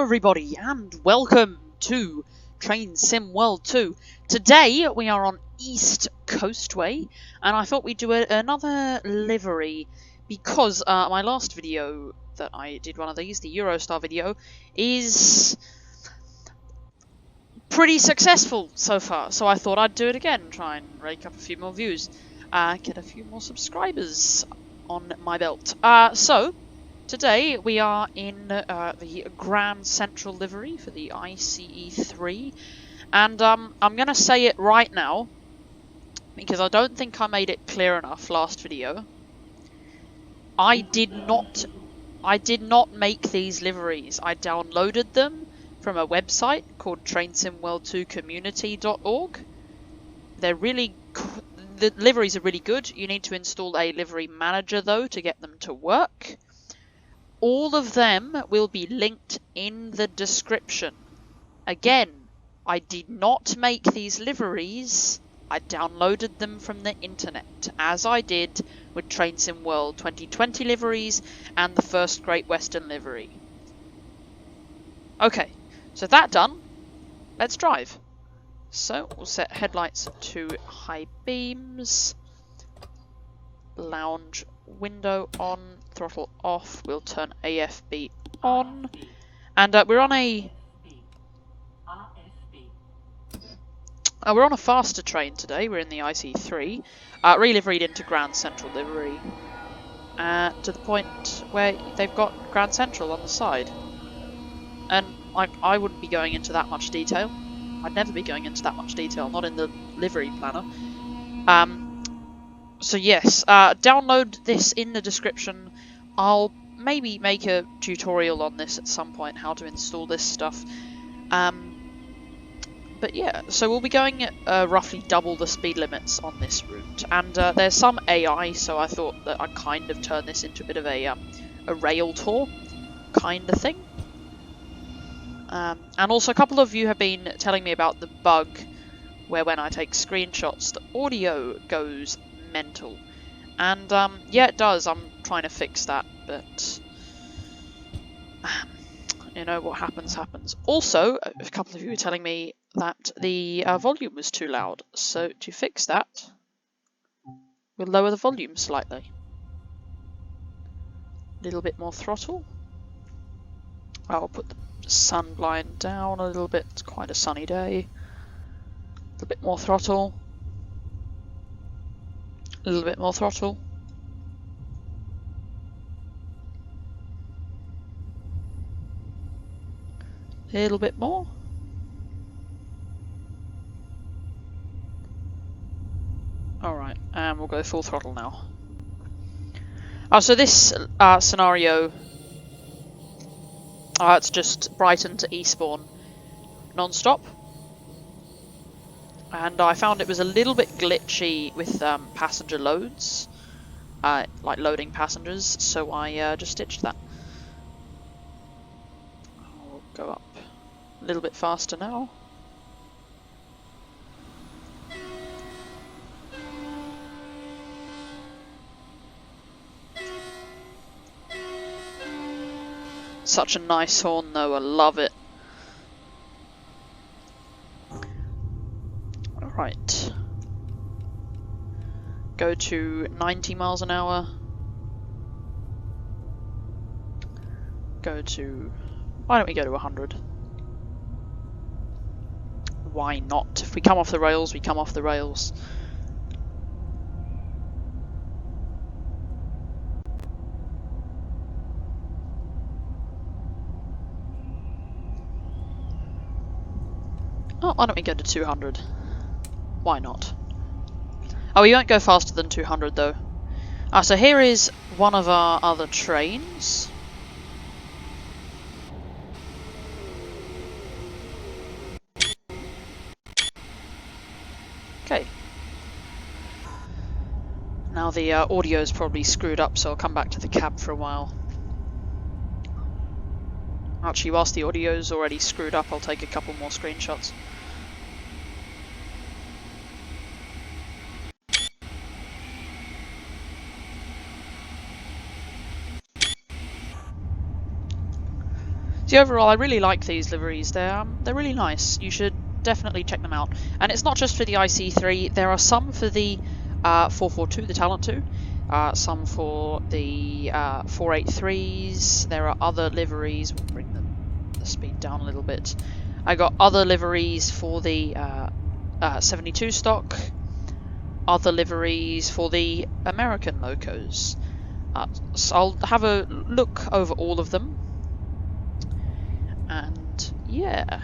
everybody, and welcome to Train Sim World 2. Today we are on East Coastway, and I thought we'd do another livery because my last video that I did, one of these, the Eurostar video, is pretty successful so far. So I thought I'd do it again, try and rake up a few more views, get a few more subscribers on my belt. Today we are in the Grand Central livery for the ICE3, and I'm going to say it right now because I don't think I made it clear enough last video. I did not make these liveries. I downloaded them from a website called trainsimworld2community.org. They're really the liveries are really good. You need to install a livery manager though to get them to work. All of them will be linked in the description. Again, I did not make these liveries. I downloaded them from the internet, as I did with Train Sim World 2020 liveries and the first Great Western livery. Okay, so that done, let's drive. So we'll set headlights to high beams, lounge window on, throttle off, we'll turn AFB on, and we're on a faster train today. We're in the IC3, re-liveried into Grand Central livery, to the point where they've got Grand Central on the side, and I wouldn't be going into that much detail. I'd never be going into that much detail, not in the livery planner. So yes, download this in the description. I'll maybe make a tutorial on this at some point, how to install this stuff. But yeah, so we'll be going roughly double the speed limits on this route. And there's some AI, so I thought that I'd kind of turn this into a bit of a rail tour kind of thing. And also a couple of you have been telling me about the bug where when I take screenshots, the audio goes mental. And yeah, it does. I'm trying to fix that, but you know, what happens happens. Also, a couple of you were telling me that the volume was too loud, so to fix that, we'll lower the volume slightly. A little bit more throttle. I'll put the sun blind down a little bit. It's quite a sunny day. A little bit more throttle. A little bit more throttle. A little bit more. Alright, and we'll go full throttle now. So this scenario, it's just Brighton to Eastbourne non-stop. And I found it was a little bit glitchy with passenger loads, like loading passengers, so I just ditched that. I'll go up a little bit faster now. Such a nice horn though, I love it. Right. Go to 90 miles an hour. Go to... why don't we go to 100? Why not? If we come off the rails, we come off the rails. Oh, why don't we go to 200? Why not? Oh, we won't go faster than 200 though. So here is one of our other trains. Okay. Now the audio is probably screwed up, so I'll come back to the cab for a while. Actually, whilst the audio's already screwed up, I'll take a couple more screenshots. the overall, I really like these liveries. They're really nice. You should definitely check them out. And it's not just for the IC3. There are some for the 442, the Talent 2. Some for the 483s. There are other liveries. We'll bring the speed down a little bit. I got other liveries for the 72 stock. Other liveries for the American locos. So I'll have a look over all of them. And yeah.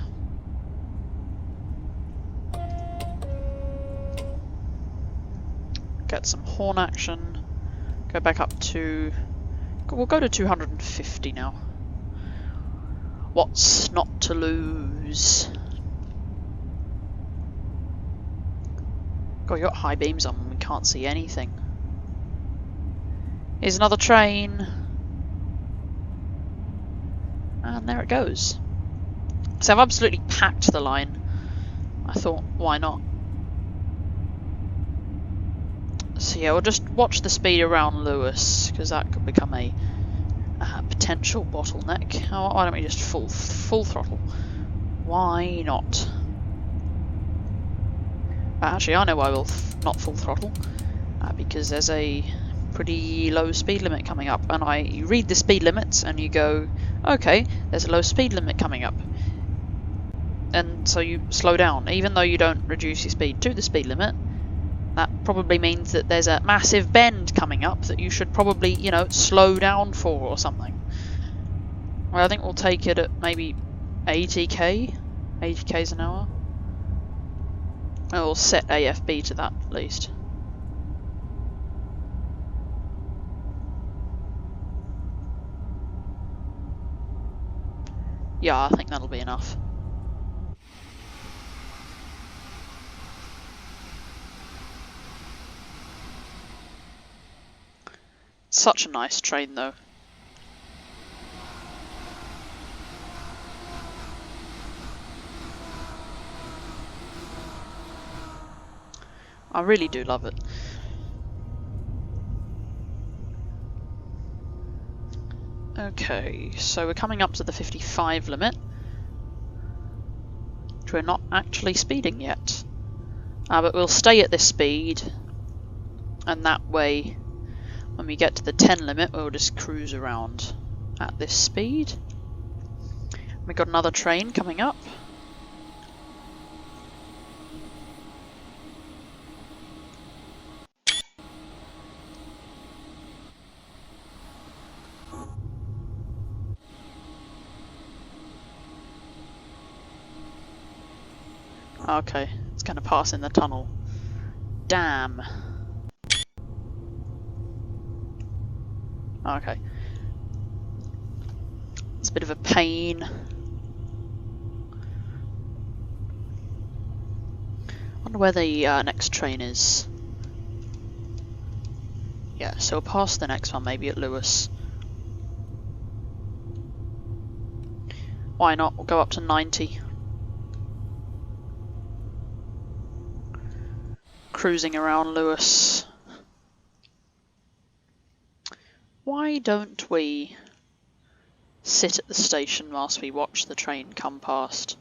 Get some horn action. Go back up to... We'll go to 250 now. What's not to lose? God, you got high beams on, we can't see anything. Here's another train. And there it goes. So I've absolutely packed the line. I thought, why not? So yeah, we'll just watch the speed around Lewis, because that could become a potential bottleneck. Oh, why don't we just full throttle? Why not? Actually, I know why we'll not full throttle. Because there's a pretty low speed limit coming up, and you read the speed limits and you go, okay, there's a low speed limit coming up, and so you slow down, even though you don't reduce your speed to the speed limit. That probably means that there's a massive bend coming up that you should probably, you know, slow down for or something. Well, I think we'll take it at maybe 80 k's an hour. We'll set AFB to that at least. Yeah, I think that'll be enough. Such a nice train though. I really do love it. Okay, so we're coming up to the 55 limit. Which we're not actually speeding yet. But we'll stay at this speed. And that way, when we get to the 10 limit, we'll just cruise around at this speed. We've got another train coming up. Okay, it's going to pass in the tunnel. Damn. Okay. It's a bit of a pain. Wonder where the next train is. Yeah, so we'll pass the next one maybe at Lewis. Why not? We'll go up to 90. Cruising around Lewis. Why don't we sit at the station whilst we watch the train come past?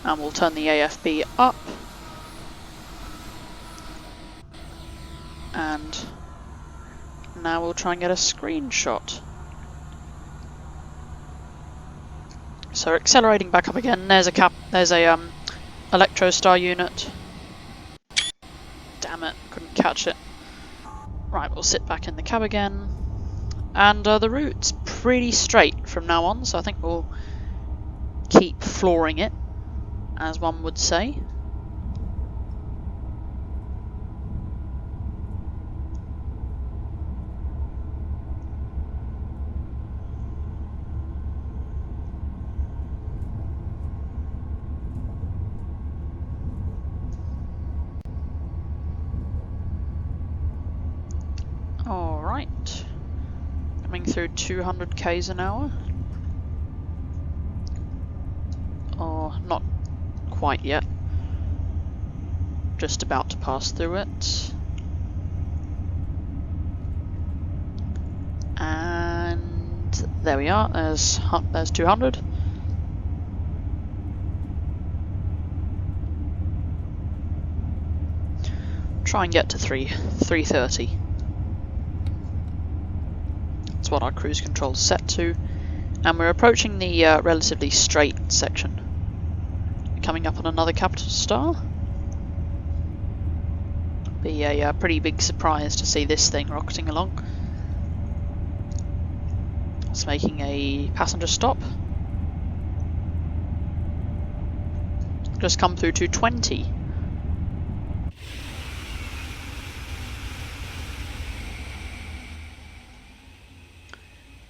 And we'll turn the AFB up. And now we'll try and get a screenshot. So we're accelerating back up again. There's a Electrostar unit. Damn it, couldn't catch it. Right, we'll sit back in the cab again. And the route's pretty straight from now on, so I think we'll keep flooring it, as one would say. Alright, coming through 200 k's an hour. quite yet. Just about to pass through it. And there we are, there's 200. Try and get to 330. That's what our cruise control is set to. And we're approaching the relatively straight section. Coming up on another capital star. Be a pretty big surprise to see this thing rocketing along. It's making a passenger stop. Just come through 220.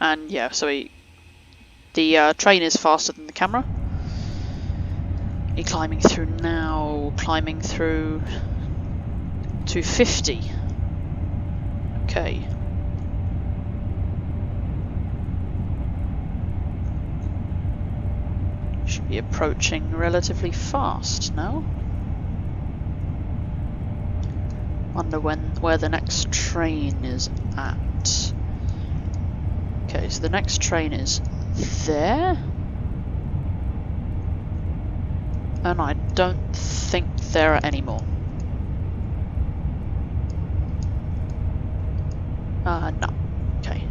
And yeah, so the train is faster than the camera. You're climbing through now, climbing through 250. Okay. Should be approaching relatively fast now. Wonder where the next train is at. Okay, so the next train is there. And I don't think there are any more. No. Okay.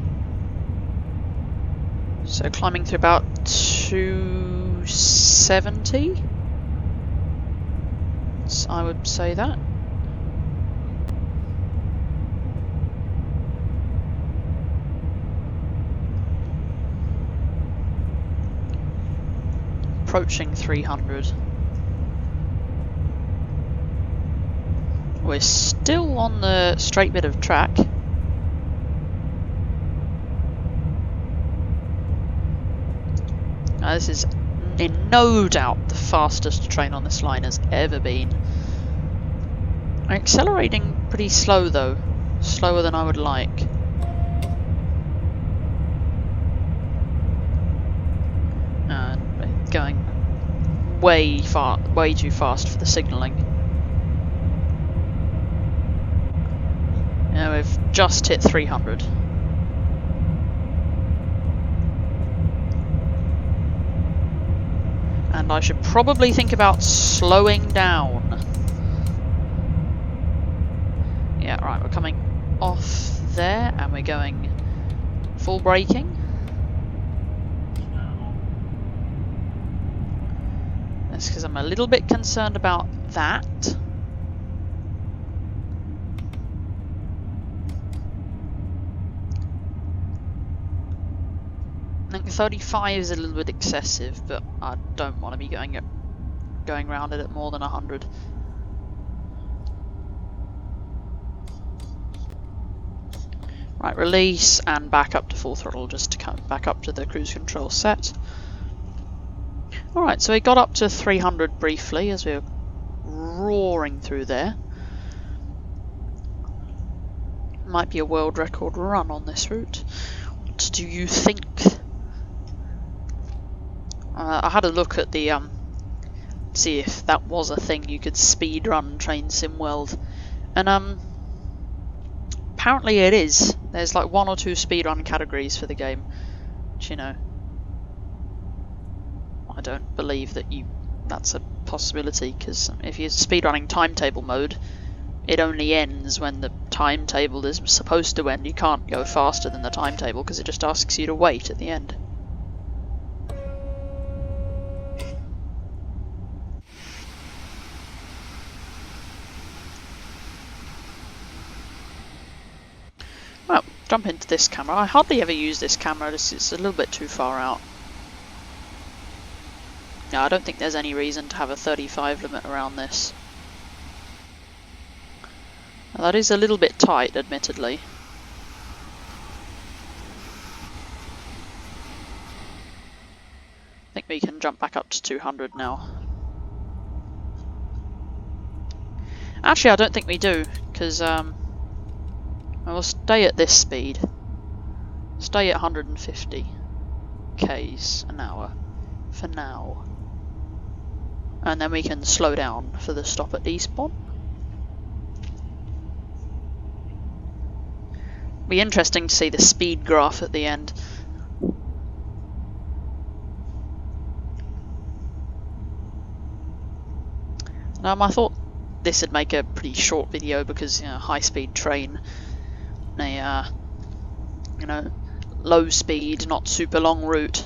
So climbing through about 270? So I would say that. Approaching 300. We're still on the straight bit of track. Now this is in no doubt the fastest train on this line has ever been. I'm accelerating pretty slow though, slower than I would like. And going way too fast for the signalling. Now we've just hit 300. And I should probably think about slowing down. Yeah, right, we're coming off there and we're going full braking. That's because I'm a little bit concerned about that. I think 35 is a little bit excessive, but I don't want to be going round it at more than 100. Right, release and back up to full throttle just to come back up to the cruise control set. Alright, so we got up to 300 briefly as we were roaring through there. Might be a world record run on this route. What do you think? I had a look at the see if that was a thing you could speed run Train Sim World, and apparently it is. There's like 1 or 2 speedrun categories for the game, which, you know, I don't believe that that's a possibility, because if you're speedrunning timetable mode, it only ends when the timetable is supposed to end. You can't go faster than the timetable because it just asks you to wait at the end. Well, jump into this camera. I hardly ever use this camera, it's a little bit too far out. No, I don't think there's any reason to have a 35 limit around this. Now, that is a little bit tight, admittedly. I think we can jump back up to 200 now. Actually, I don't think we do, because I will stay at this speed. Stay at 150 k's an hour for now. And then we can slow down for the stop at despawn. Be interesting to see the speed graph at the end. I thought this would make a pretty short video because, you know, high-speed train, a you know, low speed, not super long route,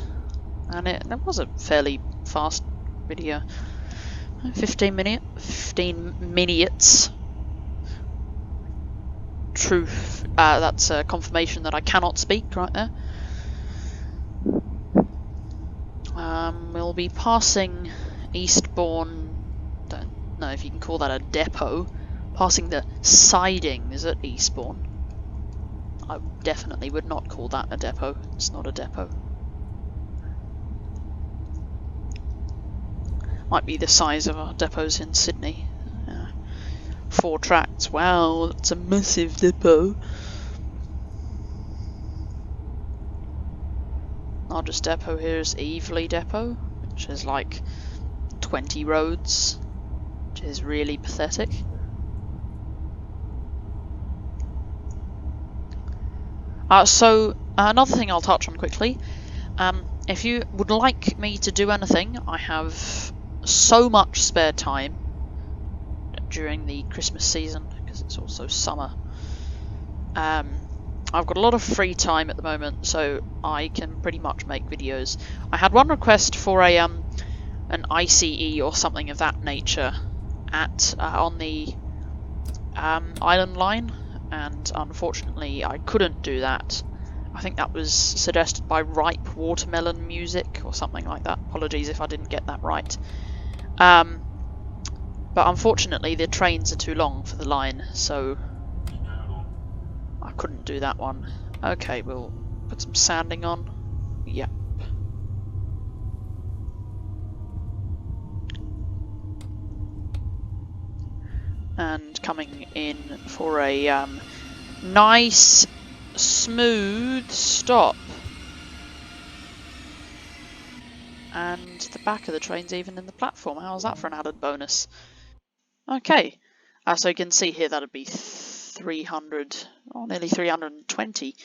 and it was a fairly fast video. 15 minutes. Truth. That's a confirmation that I cannot speak right there. We'll be passing Eastbourne. Don't know if you can call that a depot. Passing the sidings at Eastbourne. I definitely would not call that a depot. It's not a depot. Might be the size of our depots in Sydney. 4 tracks. Wow, it's a massive depot. Largest depot here is LIVERY depot, which is like 20 roads, which is really pathetic. So another thing I'll touch on quickly. If you would like me to do anything, I have so much spare time during the Christmas season, because it's also summer. I've got a lot of free time at the moment, so I can pretty much make videos. I had one request for a an ICE or something of that nature at on the island line, and unfortunately I couldn't do that. I think that was suggested by Ripe Watermelon Music or something like that. Apologies if I didn't get that right. But unfortunately the trains are too long for the line, so I couldn't do that one. Okay, we'll put some sanding on. Yep. And coming in for a nice smooth stop. And the back of the train's even in the platform. How's that for an added bonus? Okay, so you can see here that'd be 300, oh, nearly 320.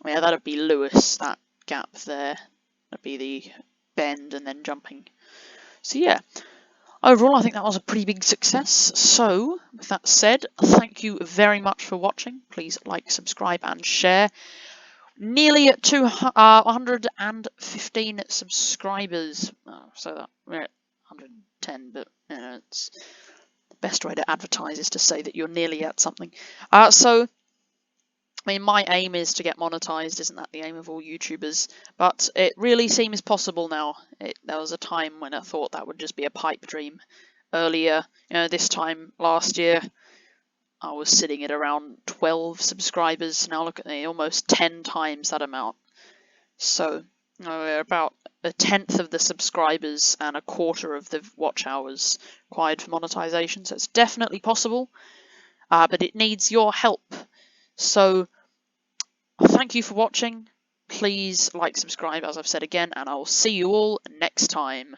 Yeah, that'd be Lewis, that gap there. That'd be the bend and then jumping. So yeah, overall I think that was a pretty big success. So, with that said, thank you very much for watching. Please like, subscribe and share. Nearly at 115 subscribers. So that we're at 110, but you know, it's the best way to advertise is to say that you're nearly at something. So, I mean, my aim is to get monetized. Isn't that the aim of all YouTubers? But it really seems possible now. There was a time when I thought that would just be a pipe dream. Earlier, you know, this time last year, I was sitting at around 12 subscribers. Now look at me, almost 10 times that amount. So we're about 1/10 of the subscribers and 1/4 of the watch hours required for monetization. So it's definitely possible, but it needs your help. So thank you for watching. Please like, subscribe, as I've said again, and I'll see you all next time.